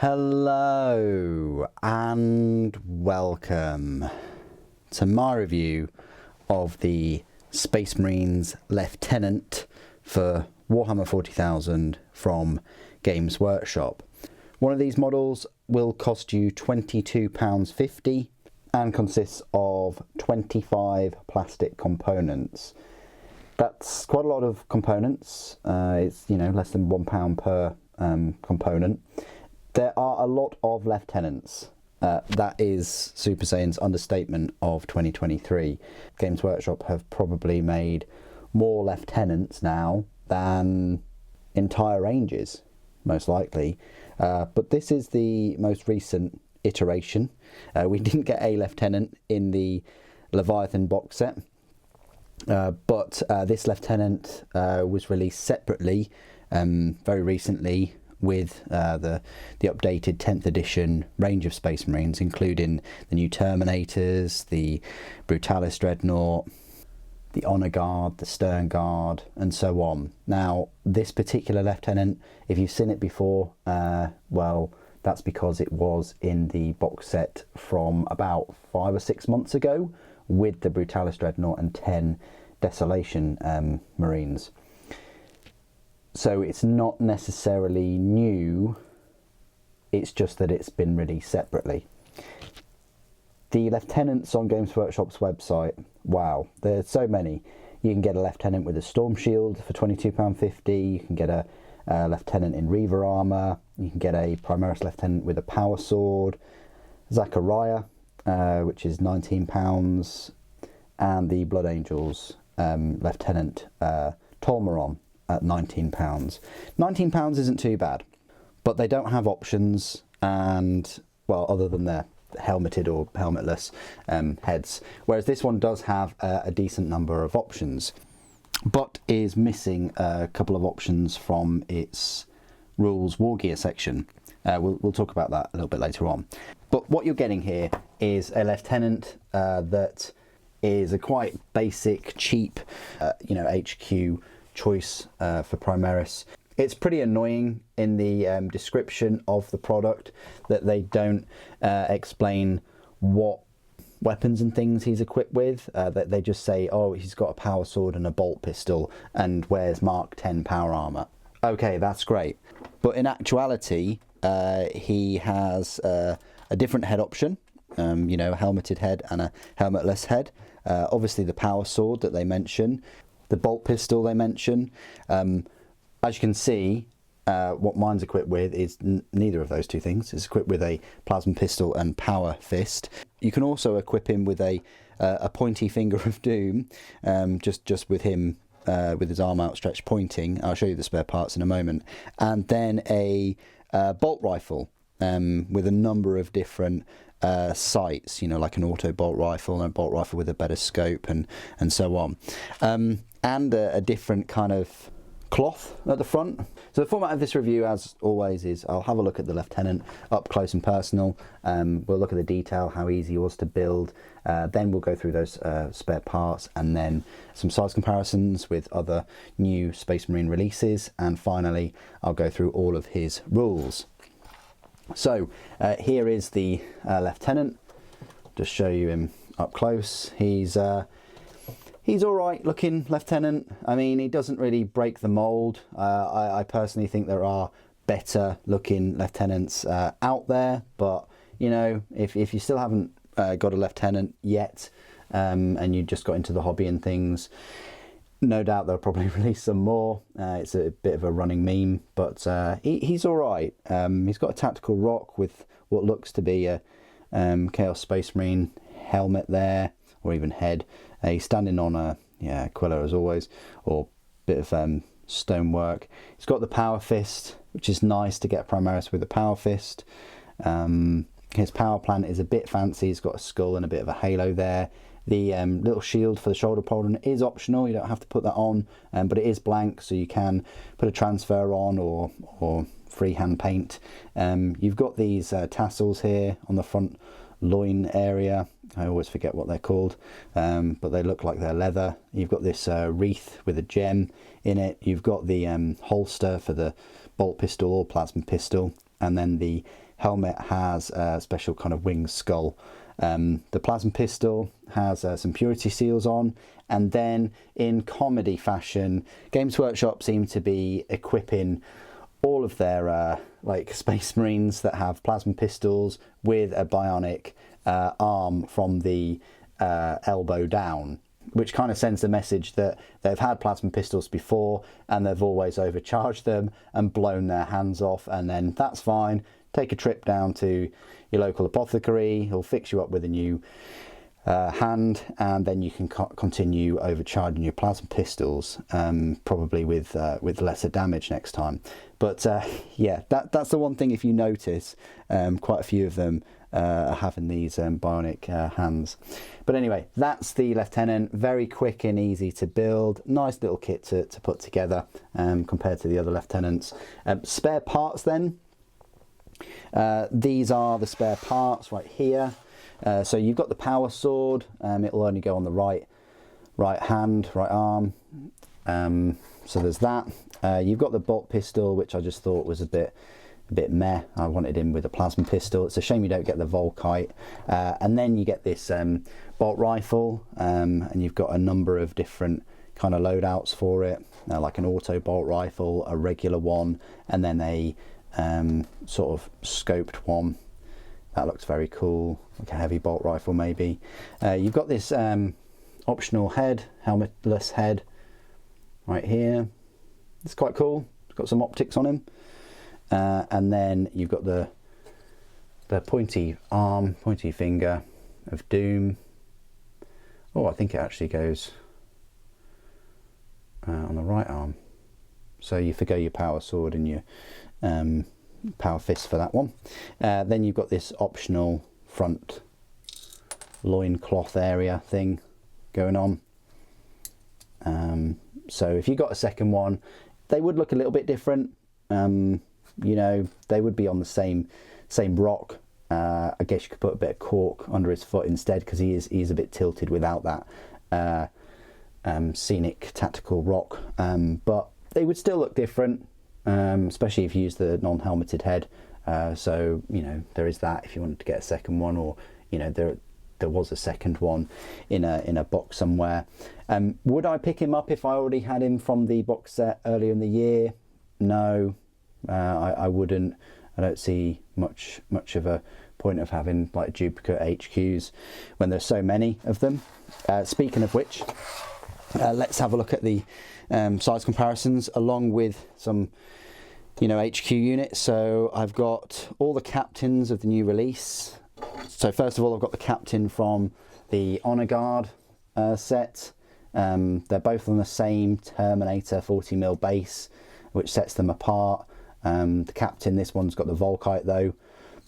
Hello and welcome to my review of the Space Marines Lieutenant for Warhammer 40,000 from Games Workshop. One of these models will cost you £22.50 and consists of 25 plastic components. That's quite a lot of components. It's less than £1 per component. There are a lot of lieutenants. That is Super Saiyan's understatement of 2023. Games Workshop have probably made more lieutenants now than entire ranges, most likely. But this is the most recent iteration. We didn't get a lieutenant in the Leviathan box set, but this lieutenant was released separately very recently with the updated 10th edition range of Space Marines, including the new Terminators, the Brutalis Dreadnought, the Honor Guard, the Stern Guard, and so on. Now, this particular lieutenant, if you've seen it before, well, that's because it was in the box set from about 5 or 6 months ago with the Brutalis Dreadnought and 10 Desolation Marines. So it's not necessarily new, it's just that it's been released separately. The lieutenants on Games Workshop's website, wow, there's so many. You can get a lieutenant with a Storm Shield for £22.50, you can get a lieutenant in Reaver armour, you can get a Primaris lieutenant with a Power Sword, Zachariah, which is £19, and the Blood Angels lieutenant Tolmaron at £19. £19 isn't too bad, but they don't have options, and well, other than their helmeted or helmetless heads, whereas this one does have a decent number of options, but is missing a couple of options from its rules war gear section. We'll talk about that a little bit later on. But what you're getting here is a lieutenant that is a quite basic, cheap, HQ choice for Primaris. It's pretty annoying in the description of the product that they don't explain what weapons and things he's equipped with. That they just say, oh, he's got a power sword and a bolt pistol and wears Mark 10 power armor. Okay, that's great. But in actuality, he has a different head option, a helmeted head and a helmetless head. Obviously the power sword that they mention, the bolt pistol they mention. As you can see, what mine's equipped with is neither of those two things. It's equipped with a plasma pistol and power fist. You can also equip him with a pointy finger of doom, just with him with his arm outstretched pointing. I'll show you the spare parts in a moment. And then a bolt rifle with a number of different sights, like an auto bolt rifle and a bolt rifle with a better scope and so on. And a different kind of cloth at the front. So the format of this review, as always, is I'll have a look at the lieutenant up close and personal. We'll look at the detail, how easy it was to build. Then we'll go through those spare parts, and then some size comparisons with other new Space Marine releases. And finally, I'll go through all of his rules. So here is the lieutenant. Just show you him up close. He's all right looking lieutenant. I mean, he doesn't really break the mold. I personally think there are better looking lieutenants out there, but if you still haven't got a lieutenant yet, and you just got into the hobby and things, no doubt they'll probably release some more. It's a bit of a running meme, but he's all right. He's got a tactical rock with what looks to be a Chaos Space Marine helmet there, or even head. He's standing on a Quilla as always, or bit of stonework. He's got the power fist, which is nice to get Primaris with a power fist. His power plant is a bit fancy. He's got a skull and a bit of a halo there. The little shield for the shoulder pauldron is optional. You don't have to put that on, but it is blank, so you can put a transfer on or freehand paint. You've got these tassels here on the front loin area. I always forget what they're called, but they look like they're leather. You've got this wreath with a gem in it. You've got the holster for the bolt pistol or plasma pistol. and then the helmet has a special kind of winged skull. The plasma pistol has some purity seals on, and then in comedy fashion, Games Workshop seem to be equipping all of their like Space Marines that have plasma pistols with a bionic arm from the elbow down, which kind of sends the message that they've had plasma pistols before and they've always overcharged them and blown their hands off, and then that's fine. Take a trip down to your local apothecary, he'll fix you up with a new hand, and then you can continue overcharging your plasma pistols, probably with lesser damage next time. But yeah, that's the one thing. If you notice, quite a few of them are having these bionic hands. But anyway, that's the Lieutenant. Very quick and easy to build. Nice little kit to put together compared to the other Lieutenants. Spare parts then. These are the spare parts right here. So you've got the power sword. It'll only go on the right hand, right arm. So there's that. You've got the bolt pistol, which I just thought was a bit meh. I wanted him with a plasma pistol. It's a shame you don't get the Volkite. And then you get this bolt rifle, and you've got a number of different kind of loadouts for it, like an auto bolt rifle, a regular one, and then a sort of scoped one. That looks very cool, like a heavy bolt rifle maybe. You've got this optional head, helmetless head, right here. It's quite cool. It's got some optics on him. And then you've got the pointy arm, pointy finger of Doom. Oh, I think it actually goes on the right arm. So you forgo your power sword and your power fist for that one. Then you've got this optional front loincloth area thing going on. So if you got a second one, they would look a little bit different. You know, they would be on the same rock. I guess you could put a bit of cork under his foot instead, because he's a bit tilted without that scenic tactical rock. But they would still look different, especially if you use the non-helmeted head. So you know, there is that if you wanted to get a second one, or you know, there was a second one in a box somewhere. Would I pick him up if I already had him from the box set earlier in the year? No, I wouldn't. I don't see much of a point of having like duplicate HQs when there's so many of them. Speaking of which, let's have a look at the size comparisons along with some, you know, HQ units. So I've got all the captains of the new release. So first of all, I've got the captain from the Honor Guard set. They're both on the same Terminator 40mm base, which sets them apart. The captain, this one's got the Volkite though,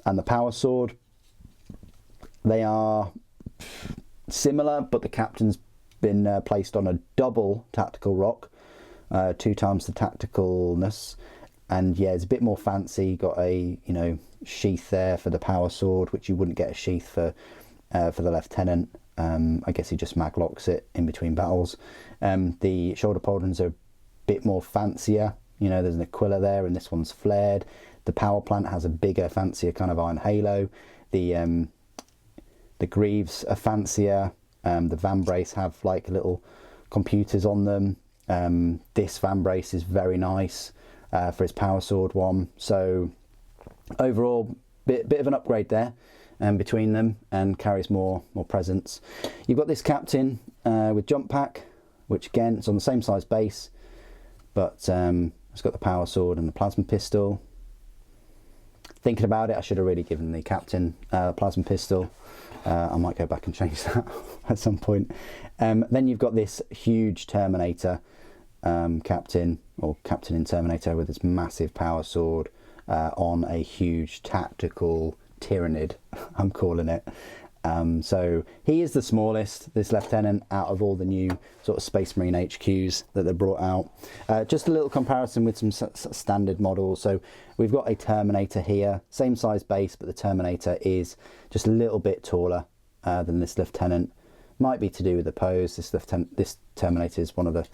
and the power sword. They are similar, but the captain's been placed on a double tactical rock, 2 times the tacticalness, and yeah, it's a bit more fancy. Got a, you know, sheath there for the power sword, which you wouldn't get a sheath for the Lieutenant. I guess he just maglocks it in between battles. The shoulder pauldrons are a bit more fancier. You know, there's an Aquila there, and this one's flared. The power plant has a bigger, fancier kind of iron halo. The greaves are fancier. The van brace have like little computers on them. This van brace is very nice for his power sword one. So overall, bit of an upgrade there between them, and carries more presence. You've got this captain with jump pack, which again, it's on the same size base, but it's got the power sword and the plasma pistol. Thinking about it, I should have really given the captain a plasma pistol. I might go back and change that at some point. Then you've got this huge Terminator captain, or captain in Terminator, with this massive power sword on a huge tactical Tyrannid, I'm calling it. So he is the smallest, this Lieutenant, out of all the new sort of Space Marine HQs that they brought out. Just a little comparison with some standard models. So we've got a Terminator here, same size base, but the Terminator is just a little bit taller than this Lieutenant. Might be to do with the pose. This Terminator is one of the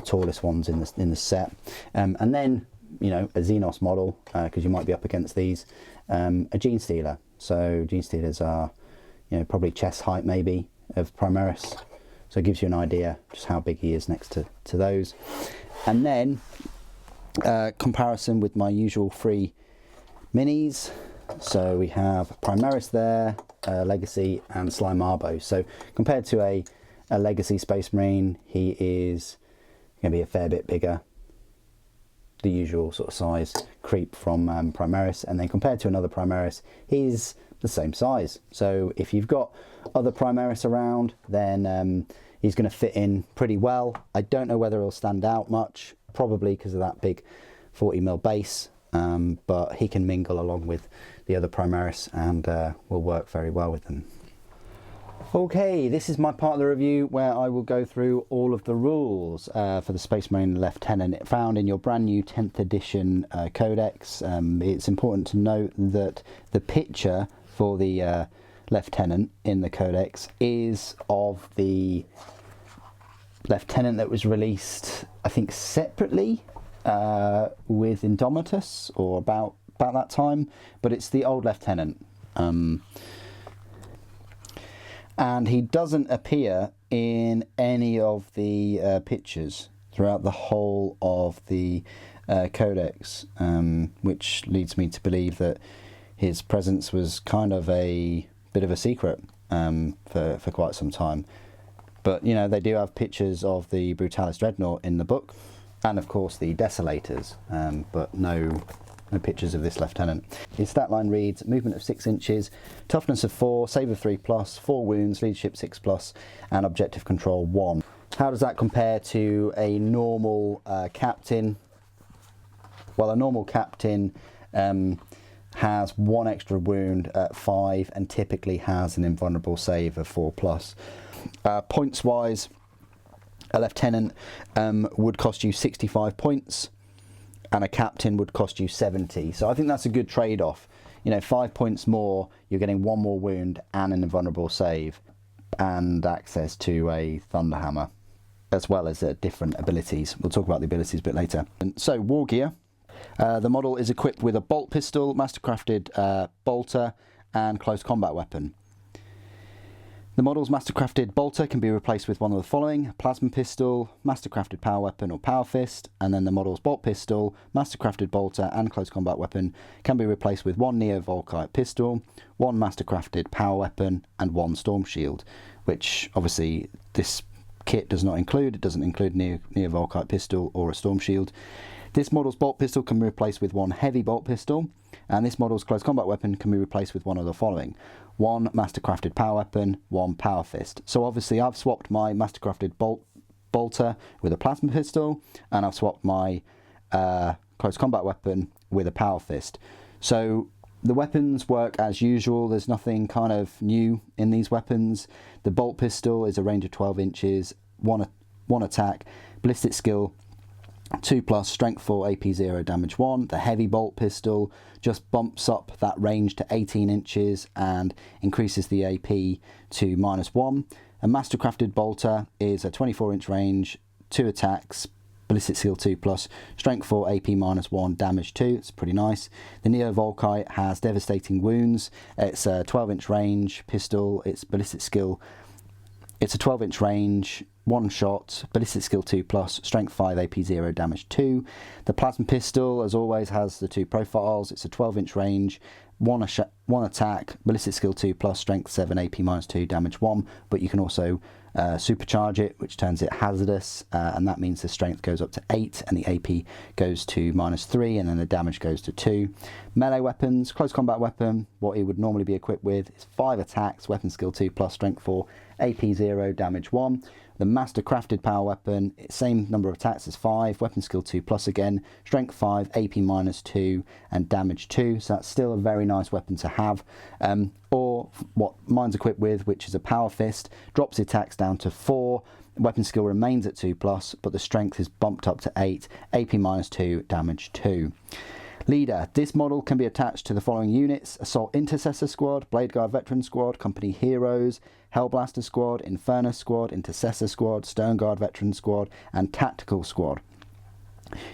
tallest ones in the set. And then you know, a Xenos model, because you might be up against these, a Gene Stealer. So Gene Stealers are, you know, probably chest height maybe of Primaris. So it gives you an idea just how big he is next to those. And then comparison with my usual 3 minis. So we have Primaris there, Legacy, and Slime Arbo. So compared to a Legacy Space Marine, he is going to be a fair bit bigger. The usual sort of size creep from Primaris. And then compared to another Primaris, he's the same size. So if you've got other Primaris around, then he's going to fit in pretty well. I don't know whether he'll stand out much, probably because of that big 40mm base, but he can mingle along with the other Primaris and will work very well with them. Okay, this is my part of the review where I will go through all of the rules for the Space Marine Lieutenant found in your brand new 10th edition codex. It's important to note that the picture for the Lieutenant in the codex is of the Lieutenant that was released, I think, separately with Indomitus, or about that time, but it's the old Lieutenant. And he doesn't appear in any of the pictures throughout the whole of the codex, which leads me to believe that his presence was kind of a bit of a secret for quite some time. But, you know, they do have pictures of the Brutalis Dreadnought in the book, and of course the Desolators, but no pictures of this Lieutenant. His stat line reads: movement of 6 inches, toughness of 4, save of 3+, 4 wounds, leadership 6+, and objective control 1. How does that compare to a normal captain? Well, a normal captain has 1 extra wound at 5 and typically has an invulnerable save of 4+. Points wise, a Lieutenant would cost you 65 points, and a captain would cost you 70. So I think that's a good trade-off. You know, 5 points more, you're getting 1 more wound and an invulnerable save, and access to a Thunderhammer, as well as different abilities. We'll talk about the abilities a bit later. And so, war gear. The model is equipped with a bolt pistol, mastercrafted bolter, and close combat weapon. The model's mastercrafted bolter can be replaced with one of the following: plasma pistol, mastercrafted power weapon or power fist, and then the model's bolt pistol, mastercrafted bolter and close combat weapon can be replaced with 1 Neo-Volkite pistol, 1 mastercrafted power weapon and 1 storm shield, which obviously this kit does not include. It doesn't include Neo-Volkite pistol or a storm shield. This model's bolt pistol can be replaced with 1 heavy bolt pistol, and this model's close combat weapon can be replaced with one of the following: 1 mastercrafted power weapon, 1 power fist. So obviously I've swapped my mastercrafted bolter with a plasma pistol, and I've swapped my close combat weapon with a power fist. So the weapons work as usual. There's nothing kind of new in these weapons. The bolt pistol is a range of 12 inches, one attack, ballistic skill 2+, strength 4, AP 0, damage 1. The heavy bolt pistol just bumps up that range to 18 inches and increases the AP to -1. A mastercrafted bolter is a 24-inch range, 2 attacks, ballistic skill 2+, strength 4, AP -1, damage 2. It's pretty nice. The Neo-Volkite has devastating wounds. It's a 12-inch range pistol. It's ballistic skill. It's a 12-inch range, 1 shot, ballistic skill 2+, strength 5, AP 0, damage 2. The plasma pistol, as always, has the 2 profiles. It's a 12-inch range, 1 attack, ballistic skill 2+, strength 7, AP -2, damage 1. But you can also supercharge it, which turns it hazardous, and that means the strength goes up to 8 and the AP goes to -3, and then the damage goes to 2. Melee weapons: close combat weapon, what he would normally be equipped with, is 5 attacks, weapon skill 2+, strength 4, AP 0, damage 1. The mastercrafted power weapon, same number of attacks as 5, weapon skill 2+ again, strength 5, AP -2 and damage 2. So that's still a very nice weapon to have. Or what mine's equipped with, which is a power fist, drops the attacks down to 4, weapon skill remains at 2+, but the strength is bumped up to 8, AP -2, damage 2. Leader: this model can be attached to the following units: Assault Intercessor Squad, Blade Guard Veteran Squad, Company Heroes, Hellblaster Squad, Infernus Squad, Intercessor Squad, Stone Guard Veteran Squad, and Tactical Squad.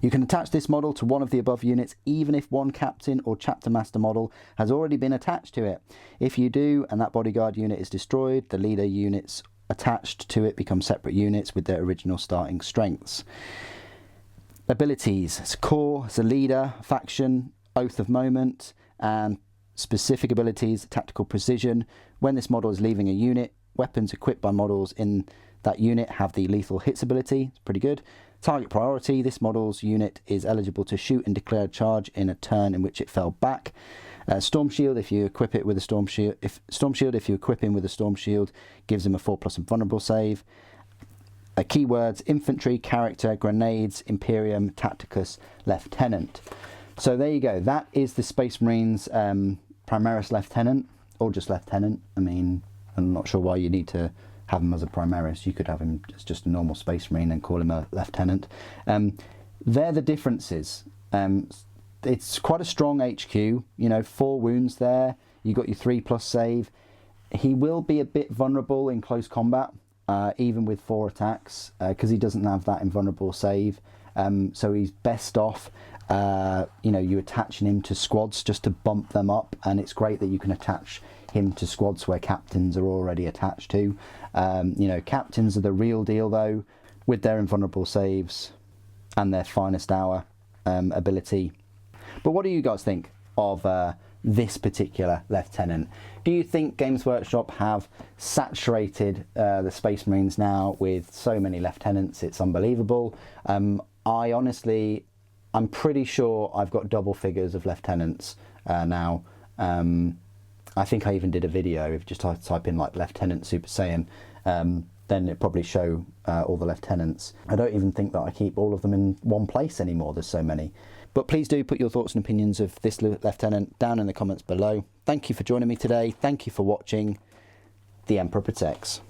You can attach this model to one of the above units even if one captain or chapter master model has already been attached to it. If you do and that bodyguard unit is destroyed, the leader units attached to it become separate units with their original starting strengths. Abilities: it's core, it's a leader, faction, oath of moment, and specific abilities: tactical precision. When this model is leaving a unit, weapons equipped by models in that unit have the lethal hits ability. It's pretty good. Target priority: this model's unit is eligible to shoot and declare a charge in a turn in which it fell back. Storm shield: if you equip it with a storm shield, if you equip him with a storm shield, gives him a 4+ invulnerable save. Keywords: infantry, character, grenades, Imperium, Tacticus, Lieutenant. So there you go. That is the Space Marines Primaris Lieutenant, or just Lieutenant. I mean, I'm not sure why you need to have him as a Primaris. You could have him as just a normal Space Marine and call him a Lieutenant. They're the differences. It's quite a strong HQ, you know, 4 wounds there. You got your 3+ save. He will be a bit vulnerable in close combat, even with 4 attacks, because he doesn't have that invulnerable save. So he's best off, you know, you attaching him to squads just to bump them up, and it's great that you can attach him to squads where captains are already attached to. You know, captains are the real deal though, with their invulnerable saves and their finest hour ability. But what do you guys think of this particular Lieutenant? Do you think Games Workshop have saturated the Space Marines now with so many Lieutenants? It's unbelievable. I honestly, I'm pretty sure I've got double figures of Lieutenants now. I think I even did a video. If you just type in like Lieutenant Super Saiyan, then it probably show all the Lieutenants. I don't even think that I keep all of them in one place anymore. There's so many. But please do put your thoughts and opinions of this Lieutenant down in the comments below. Thank you for joining me today. Thank you for watching. The Emperor Protects.